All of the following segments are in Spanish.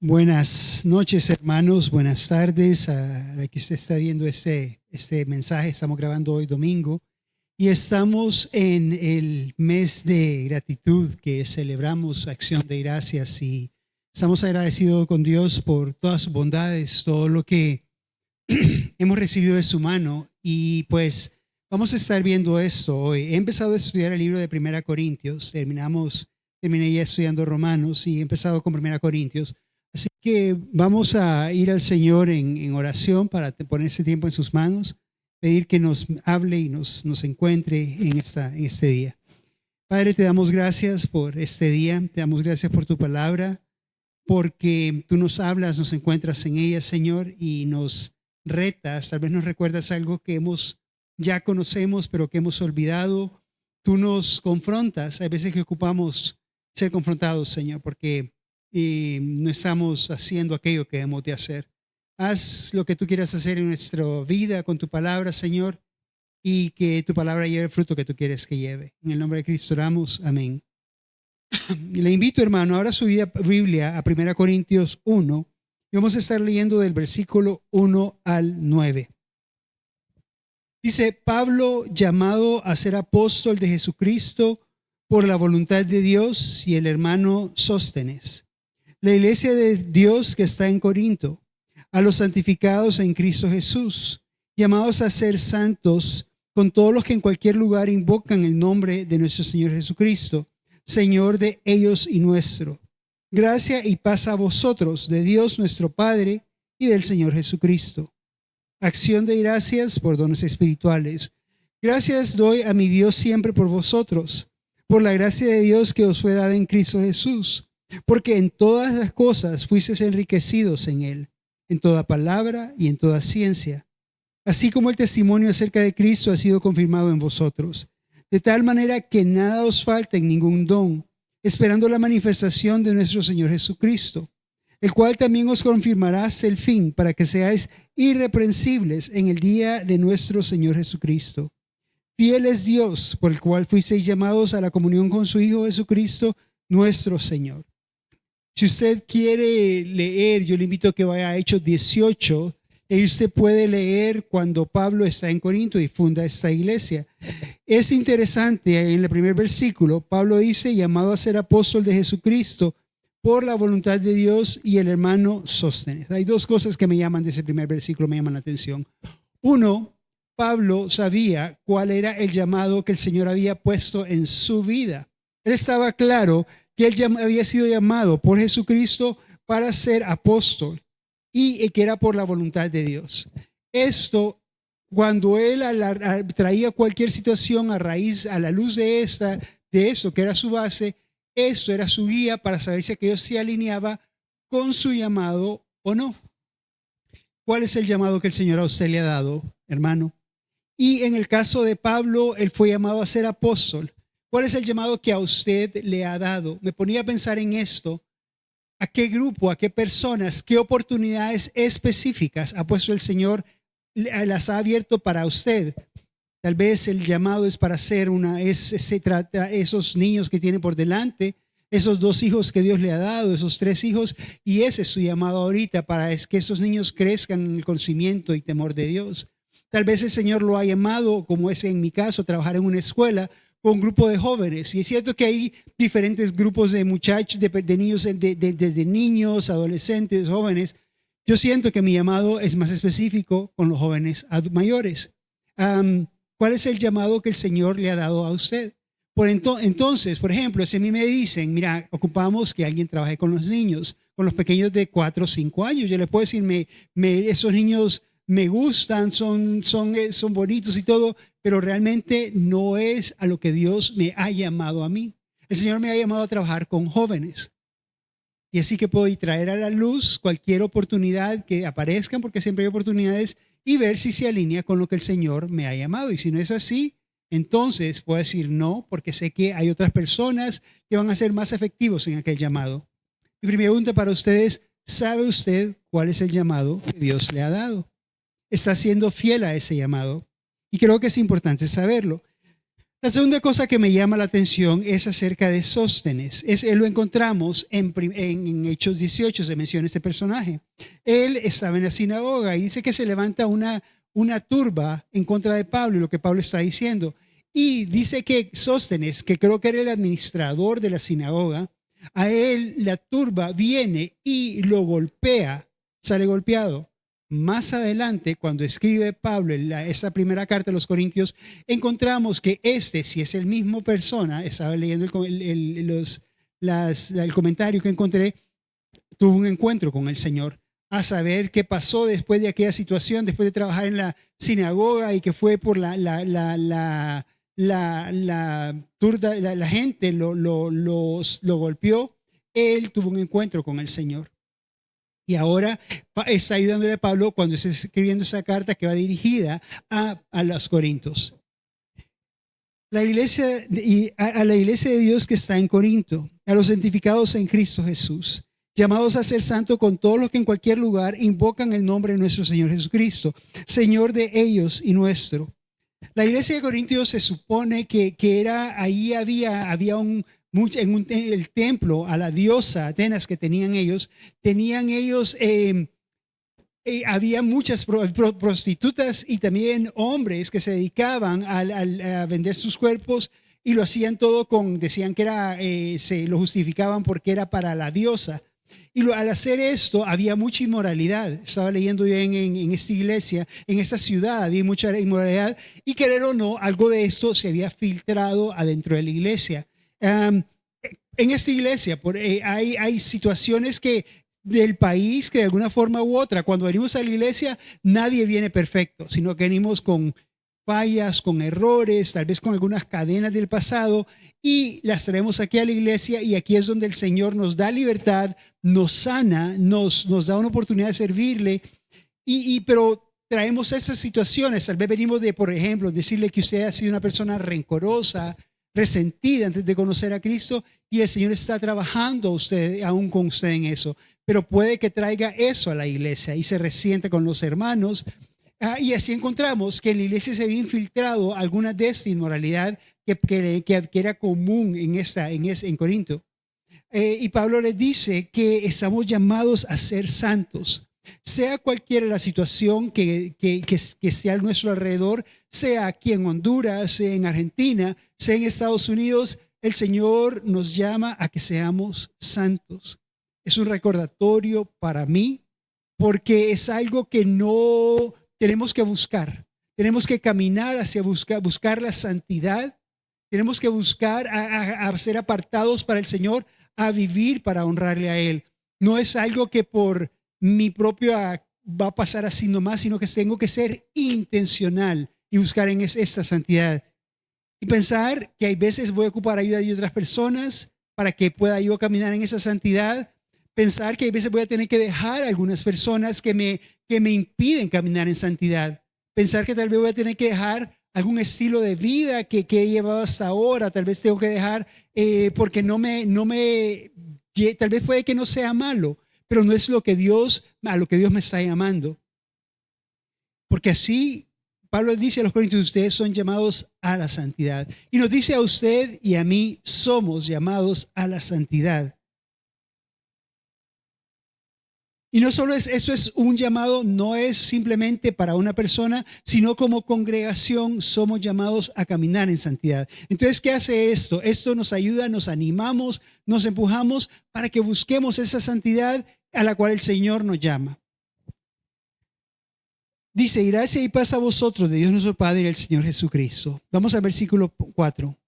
Buenas noches, hermanos. Buenas tardes. A la que usted está viendo este mensaje, estamos grabando hoy domingo y estamos en el mes de gratitud que celebramos Acción de Gracias y estamos agradecidos con Dios por todas sus bondades, todo lo que hemos recibido de su mano y pues vamos a estar viendo esto hoy. He empezado a estudiar el libro de Primera Corintios, terminé ya estudiando Romanos y he empezado con Primera Corintios. Así que vamos a ir al Señor en oración para poner ese tiempo en sus manos, pedir que nos hable y nos encuentre en este día. Padre, te damos gracias por este día, te damos gracias por tu palabra, porque tú nos hablas, nos encuentras en ella, Señor, y nos retas, tal vez nos recuerdas algo que ya conocemos, pero que hemos olvidado. Tú nos confrontas, hay veces que ocupamos ser confrontados, Señor, porque y no estamos haciendo aquello que debemos de hacer. Haz lo que tú quieras hacer en nuestra vida con tu palabra, Señor, y que tu palabra lleve el fruto que tú quieres que lleve. En el nombre de Cristo oramos. Amén. Le invito, hermano, ahora su Biblia a 1 Corintios 1 y vamos a estar leyendo del versículo 1 al 9. Dice: Pablo, llamado a ser apóstol de Jesucristo por la voluntad de Dios, y el hermano Sóstenes, la iglesia de Dios que está en Corinto, a los santificados en Cristo Jesús, llamados a ser santos, con todos los que en cualquier lugar invocan el nombre de nuestro Señor Jesucristo, Señor de ellos y nuestro. Gracia y paz a vosotros, de Dios nuestro Padre y del Señor Jesucristo. Acción de gracias por dones espirituales. Gracias doy a mi Dios siempre por vosotros, por la gracia de Dios que os fue dada en Cristo Jesús. Porque en todas las cosas fuisteis enriquecidos en él, en toda palabra y en toda ciencia, así como el testimonio acerca de Cristo ha sido confirmado en vosotros, de tal manera que nada os falta en ningún don, esperando la manifestación de nuestro Señor Jesucristo, el cual también os confirmará hasta el fin, para que seáis irreprensibles en el día de nuestro Señor Jesucristo. Fiel es Dios, por el cual fuisteis llamados a la comunión con su Hijo Jesucristo, nuestro Señor. Si usted quiere leer, yo le invito a que vaya a Hechos 18 y usted puede leer cuando Pablo está en Corinto y funda esta iglesia. Es interesante, en el primer versículo, Pablo dice: llamado a ser apóstol de Jesucristo por la voluntad de Dios, y el hermano Sóstenes. Hay dos cosas que me llaman de ese primer versículo, me llaman la atención. Uno, Pablo sabía cuál era el llamado que el Señor había puesto en su vida. Él estaba claro que él había sido llamado por Jesucristo para ser apóstol y que era por la voluntad de Dios. Esto, cuando él traía cualquier situación a la luz de eso que era su base, eso era su guía para saber si aquello se alineaba con su llamado o no. ¿Cuál es el llamado que el Señor a usted le ha dado, hermano? Y en el caso de Pablo, él fue llamado a ser apóstol. ¿Cuál es el llamado que a usted le ha dado? Me ponía a pensar en esto. ¿A qué grupo, a qué personas, qué oportunidades específicas ha puesto el Señor, las ha abierto para usted? Tal vez el llamado es para ser se trata esos niños que tiene por delante, esos 2 hijos que Dios le ha dado, esos 3 hijos, y ese es su llamado ahorita, para que esos niños crezcan en el conocimiento y temor de Dios. Tal vez el Señor lo ha llamado, como es en mi caso, trabajar en una escuela con un grupo de jóvenes. Y es cierto que hay diferentes grupos de muchachos, de niños, desde niños, adolescentes, jóvenes. Yo siento que mi llamado es más específico con los jóvenes mayores. ¿Cuál es el llamado que el Señor le ha dado a usted? Entonces, por ejemplo, si a mí me dicen: mira, ocupamos que alguien trabaje con los niños, con los pequeños de 4 o 5 años. Yo le puedo decir, esos niños me gustan, son bonitos y todo, pero realmente no es a lo que Dios me ha llamado a mí. El Señor me ha llamado a trabajar con jóvenes. Y así que puedo traer a la luz cualquier oportunidad que aparezcan, porque siempre hay oportunidades, y ver si se alinea con lo que el Señor me ha llamado. Y si no es así, entonces puedo decir no, porque sé que hay otras personas que van a ser más efectivos en aquel llamado. Mi primera pregunta para ustedes: ¿sabe usted cuál es el llamado que Dios le ha dado? ¿Está siendo fiel a ese llamado? Y creo que es importante saberlo. La segunda cosa que me llama la atención es acerca de Sóstenes. Lo encontramos en Hechos 18, se menciona este personaje. Él estaba en la sinagoga y dice que se levanta una turba en contra de Pablo y lo que Pablo está diciendo. Y dice que Sóstenes, que creo que era el administrador de la sinagoga, a él la turba viene y lo golpea, sale golpeado. Más adelante, cuando escribe Pablo esa primera carta a los Corintios, encontramos que si es el mismo persona, estaba leyendo el comentario que encontré, tuvo un encuentro con el Señor, a saber qué pasó después de aquella situación, después de trabajar en la sinagoga y que fue por la gente lo golpeó. Él tuvo un encuentro con el Señor. Y ahora está ayudándole a Pablo cuando está escribiendo esa carta que va dirigida a los Corintios. A la iglesia de Dios que está en Corinto, a los santificados en Cristo Jesús, llamados a ser santos con todos los que en cualquier lugar invocan el nombre de nuestro Señor Jesucristo, Señor de ellos y nuestro. La iglesia de Corintios se supone que era, ahí había el templo a la diosa Atenas que tenían ellos, había muchas prostitutas y también hombres que se dedicaban a vender sus cuerpos y lo hacían todo decían que lo justificaban porque era para la diosa. Y al hacer esto había mucha inmoralidad. Estaba leyendo yo en esta iglesia, en esta ciudad había mucha inmoralidad y querer o no, algo de esto se había filtrado adentro de la iglesia. En esta iglesia hay situaciones del país que de alguna forma u otra, cuando venimos a la iglesia, nadie viene perfecto, sino que venimos con fallas, con errores, tal vez con algunas cadenas del pasado y las traemos aquí a la iglesia y aquí es donde el Señor nos da libertad, nos sana, nos da una oportunidad de servirle pero traemos esas situaciones, tal vez venimos por ejemplo, decirle que usted ha sido una persona rencorosa, resentida antes de conocer a Cristo y el Señor está trabajando aún con usted en eso, pero puede que traiga eso a la iglesia y se resiente con los hermanos. Y así encontramos que en la iglesia se había infiltrado alguna de esta inmoralidad que era común en Corinto. Y Pablo les dice que estamos llamados a ser santos. Sea cualquiera la situación que esté a nuestro alrededor, sea aquí en Honduras, sea en Argentina, sea en Estados Unidos, el Señor nos llama a que seamos santos. Es un recordatorio para mí porque es algo que no tenemos que buscar. Tenemos que caminar hacia buscar la santidad. Tenemos que buscar a ser apartados para el Señor, a vivir para honrarle a Él. No es algo que por mi propia va a pasar así nomás, sino que tengo que ser intencional y buscar en esta santidad. Y pensar que hay veces voy a ocupar ayuda de otras personas para que pueda yo caminar en esa santidad. Pensar que hay veces voy a tener que dejar a algunas personas que me impiden caminar en santidad. Pensar que tal vez voy a tener que dejar algún estilo de vida que he llevado hasta ahora. Tal vez tengo que dejar porque tal vez puede que no sea malo, pero no es a lo que Dios me está llamando. Porque así Pablo dice a los Corintios, ustedes son llamados a la santidad. Y nos dice a usted y a mí, somos llamados a la santidad. Y no solo eso es un llamado, no es simplemente para una persona, sino como congregación somos llamados a caminar en santidad. Entonces, ¿qué hace esto? Esto nos ayuda, nos animamos, nos empujamos para que busquemos esa santidad a la cual el Señor nos llama. Dice, y gracia y paz a vosotros de Dios nuestro Padre y el Señor Jesucristo. Vamos al versículo 4.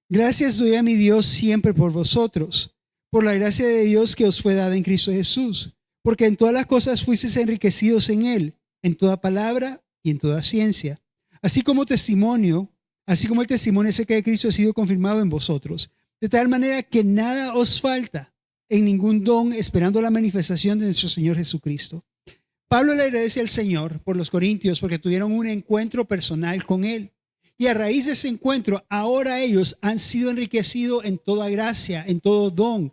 Gracias doy a mi Dios siempre por vosotros, por la gracia de Dios que os fue dada en Cristo Jesús. Porque en todas las cosas fuisteis enriquecidos en Él, en toda palabra y en toda ciencia. Así como el testimonio acerca de Cristo ha sido confirmado en vosotros. De tal manera que nada os falta en ningún don, esperando la manifestación de nuestro Señor Jesucristo. Pablo le agradece al Señor por los corintios porque tuvieron un encuentro personal con Él. Y a raíz de ese encuentro, ahora ellos han sido enriquecidos en toda gracia, en todo don.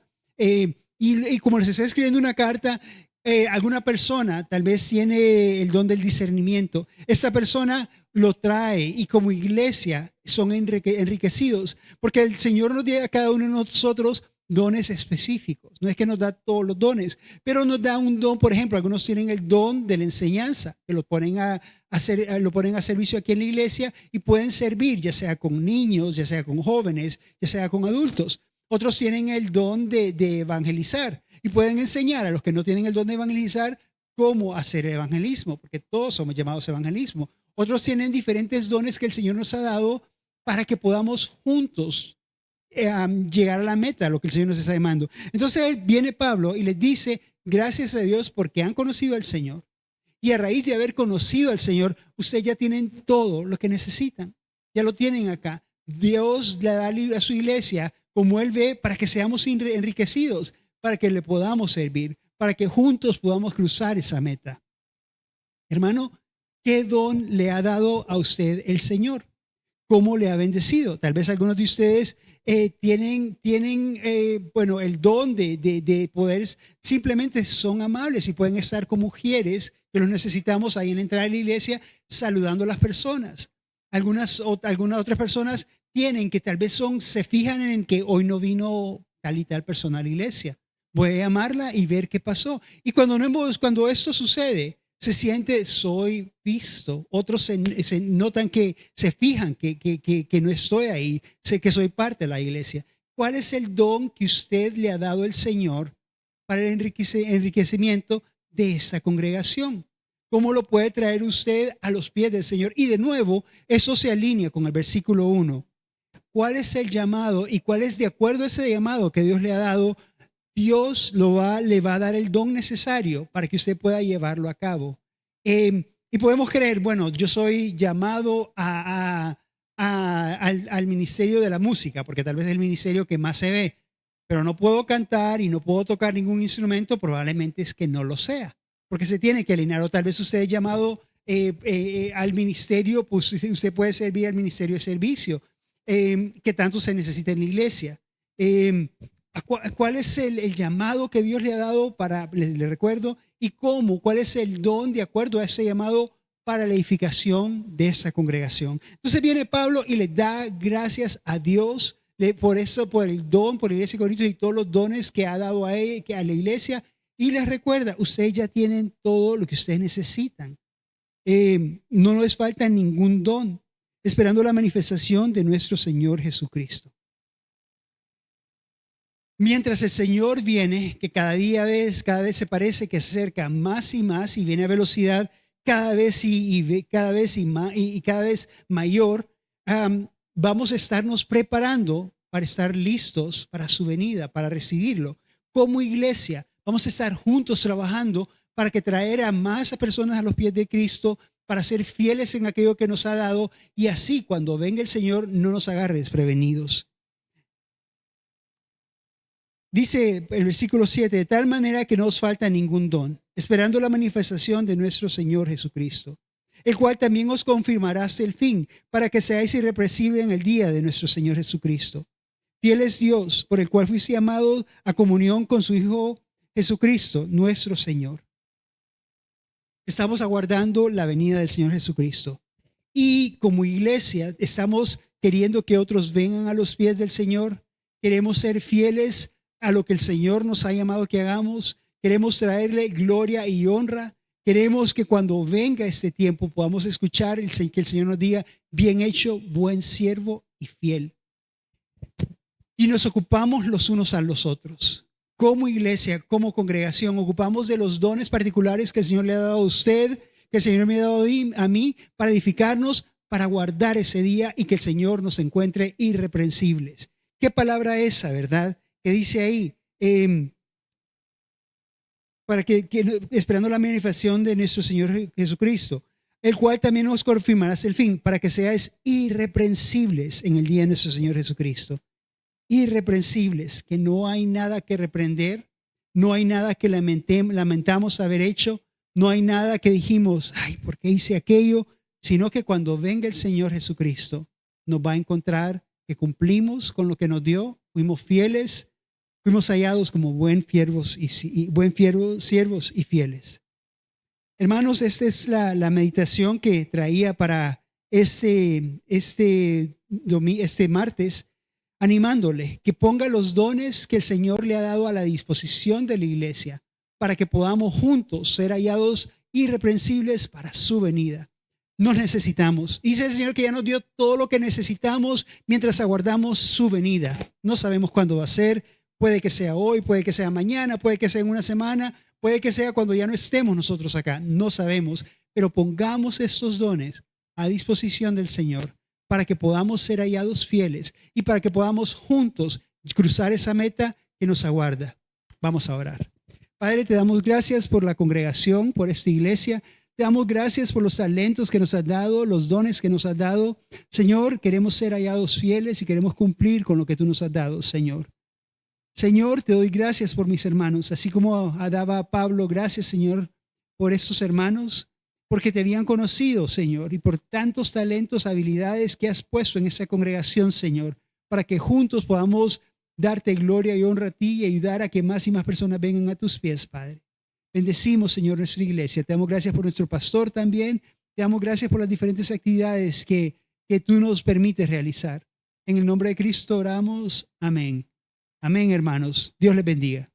Y como les está escribiendo una carta, alguna persona tal vez tiene el don del discernimiento. Esta persona lo trae y como iglesia son enriquecidos, porque el Señor nos da a cada uno de nosotros dones específicos. No es que nos da todos los dones, pero nos da un don. Por ejemplo, algunos tienen el don de la enseñanza, que lo ponen a hacer, lo ponen a servicio aquí en la iglesia y pueden servir, ya sea con niños, ya sea con jóvenes, ya sea con adultos. Otros tienen el don de evangelizar y pueden enseñar a los que no tienen el don de evangelizar cómo hacer evangelismo, porque todos somos llamados a evangelismo. Otros tienen diferentes dones que el Señor nos ha dado para que podamos juntos llegar a la meta, lo que el Señor nos está llamando. Entonces viene Pablo y les dice, gracias a Dios porque han conocido al Señor. Y a raíz de haber conocido al Señor, ustedes ya tienen todo lo que necesitan. Ya lo tienen acá. Dios le da a su iglesia como Él ve para que seamos enriquecidos, para que le podamos servir, para que juntos podamos cruzar esa meta. Hermano, ¿qué don le ha dado a usted el Señor? ¿Cómo le ha bendecido? Tal vez algunos de ustedes tienen el don de poder, simplemente son amables y pueden estar como mujeres que los necesitamos ahí en entrar a la iglesia saludando a las personas. Algunas otras personas tienen que tal vez se fijan en que hoy no vino tal y tal persona a la iglesia. Voy a llamarla y ver qué pasó. Y cuando esto sucede, se siente, soy visto. Otros se notan que se fijan que no estoy ahí, sé que soy parte de la iglesia. ¿Cuál es el don que usted le ha dado el Señor para el enriquecimiento de esta congregación? ¿Cómo lo puede traer usted a los pies del Señor? Y de nuevo, eso se alinea con el versículo 1. ¿Cuál es el llamado y cuál es de acuerdo a ese llamado que Dios le ha dado? Dios le va a dar el don necesario para que usted pueda llevarlo a cabo. Y podemos creer, bueno, yo soy llamado al ministerio de la música, porque tal vez es el ministerio que más se ve, pero no puedo cantar y no puedo tocar ningún instrumento, probablemente es que no lo sea, porque se tiene que alinear. O tal vez usted es llamado al ministerio, pues usted puede servir al ministerio de servicio, que tanto se necesita en la iglesia. ¿Cuál es el llamado que Dios le ha dado le recuerdo, y cuál es el don de acuerdo a ese llamado para la edificación de esta congregación? Entonces viene Pablo y le da gracias a Dios por eso, por el don, por la iglesia de Corintios y todos los dones que ha dado a la iglesia, y les recuerda, ustedes ya tienen todo lo que ustedes necesitan. No les falta ningún don, esperando la manifestación de nuestro Señor Jesucristo. Mientras el Señor viene, que cada vez se parece que se acerca más y más y viene a velocidad cada vez cada vez mayor, vamos a estarnos preparando para estar listos para su venida, para recibirlo. Como iglesia, vamos a estar juntos trabajando para que traer a más personas a los pies de Cristo, para ser fieles en aquello que nos ha dado, y así cuando venga el Señor no nos agarre desprevenidos. Dice el versículo 7, de tal manera que no os falta ningún don, esperando la manifestación de nuestro Señor Jesucristo, el cual también os confirmará hasta el fin, para que seáis irreprensibles en el día de nuestro Señor Jesucristo. Fiel es Dios, por el cual fuiste llamados a comunión con su Hijo Jesucristo, nuestro Señor. Estamos aguardando la venida del Señor Jesucristo. Y como iglesia estamos queriendo que otros vengan a los pies del Señor. Queremos ser fieles a lo que el Señor nos ha llamado que hagamos. Queremos traerle gloria y honra. Queremos que cuando venga este tiempo podamos escuchar que el Señor nos diga, bien hecho, buen siervo y fiel. Y nos ocupamos los unos a los otros. Como iglesia, como congregación, ocupamos de los dones particulares que el Señor le ha dado a usted, que el Señor me ha dado a mí, para edificarnos, para guardar ese día y que el Señor nos encuentre irreprensibles. ¿Qué palabra esa, verdad? Que dice ahí, para que esperando la manifestación de nuestro Señor Jesucristo, el cual también nos confirmará hasta el fin, para que seáis irreprensibles en el día de nuestro Señor Jesucristo. Irreprensibles, que no hay nada que reprender, no hay nada que lamentamos haber hecho, no hay nada que dijimos, ay, ¿por qué hice aquello? Sino que cuando venga el Señor Jesucristo, nos va a encontrar que cumplimos con lo que nos dio, fuimos fieles, fuimos hallados como siervos y fieles. Hermanos, esta es la meditación que traía para este martes, animándole que ponga los dones que el Señor le ha dado a la disposición de la iglesia para que podamos juntos ser hallados irreprensibles para su venida. Nos necesitamos. Dice el Señor que ya nos dio todo lo que necesitamos mientras aguardamos su venida. No sabemos cuándo va a ser. Puede que sea hoy, puede que sea mañana, puede que sea en una semana, puede que sea cuando ya no estemos nosotros acá. No sabemos, pero pongamos estos dones a disposición del Señor para que podamos ser hallados fieles y para que podamos juntos cruzar esa meta que nos aguarda. Vamos a orar. Padre, te damos gracias por la congregación, por esta iglesia. Te damos gracias por los talentos que nos has dado, los dones que nos has dado. Señor, queremos ser hallados fieles y queremos cumplir con lo que tú nos has dado, Señor. Señor, te doy gracias por mis hermanos, así como daba a Pablo, gracias, Señor, por estos hermanos, porque te habían conocido, Señor, y por tantos talentos, habilidades que has puesto en esta congregación, Señor, para que juntos podamos darte gloria y honra a ti y ayudar a que más y más personas vengan a tus pies, Padre. Bendecimos, Señor, nuestra iglesia. Te damos gracias por nuestro pastor también. Te damos gracias por las diferentes actividades que tú nos permites realizar. En el nombre de Cristo oramos. Amén. Amén, hermanos. Dios les bendiga.